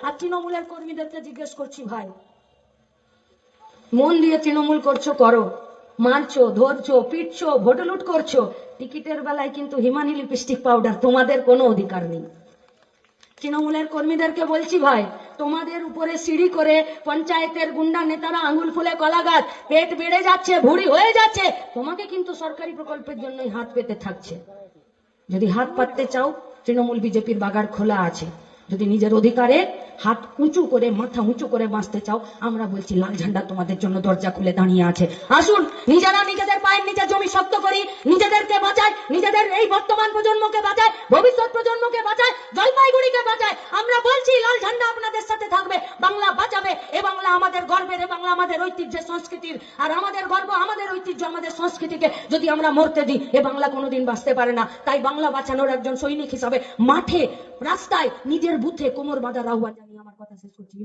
আর তৃণমূলের কর্মীদেরকে জিজ্ঞেস করছি, ভাই মন দিয়ে তৃণমূল করছো, করো, মারছো, ধরছো, পিটছো, ভোট লুট করছো, টিকিটের বেলায় কিন্তু হিমানি লিপস্টিক পাউডার তোমাদের কোনো অধিকার নেই। তৃণমূলের কর্মীদেরকে বলছি, ভাই তোমাদের উপরে সিঁড়ি করে পঞ্চায়েতের গুন্ডা নেতারা আঙুল ফুলে কলা গাছ, পেট বেড়ে যাচ্ছে, ভুঁড়ি হয়ে যাচ্ছে, তোমাকে কিন্তু সরকারি প্রকল্পের জন্যই হাত পেতে থাকছে। যদি হাত পাততে চাও, তৃণমূল বিজেপির বাগার খোলা আছে। যদি নিজের অধিকারে হাত উঁচু করে, মাথা উঁচু করে বাঁচতে চাও, আমরা বলছি লাল ঝান্ডা তোমাদের জন্য দরজা খুলে দাঁড়িয়ে আছে। আসুন নিজেরা নিজেদের পায়ের নিচে জমি শক্ত করি, নিজেদেরকে বাঁচাই, নিজেদের এই বর্তমান প্রজন্মকে বাঁচাই, ভবিষ্যৎ প্রজন্মকে বাঁচাই, জলপাইগুড়িকে বাঁচাই। আমরা বলছি লাল ঝান্ডা আপনাদের সাথে থাকবে, বাংলা বাঁচাবে। এ বাংলা আমাদের গর্বের, এ বাংলা আমাদের ঐতিহ্যের, সংস্কৃতির, আর আমাদের গর্ব, আমাদের ঐতিহ্য, আমাদের সংস্কৃতিকে যদি আমরা মরতে দিই, এ বাংলা কোনোদিন বাঁচতে পারে না। তাই বাংলা বাঁচানোর একজন সৈনিক হিসাবে মাঠে, রাস্তায়, নিজের বুথে কোমর বাঁধার আহ্বান জানিয়ে আমার কথা শেষ করছি।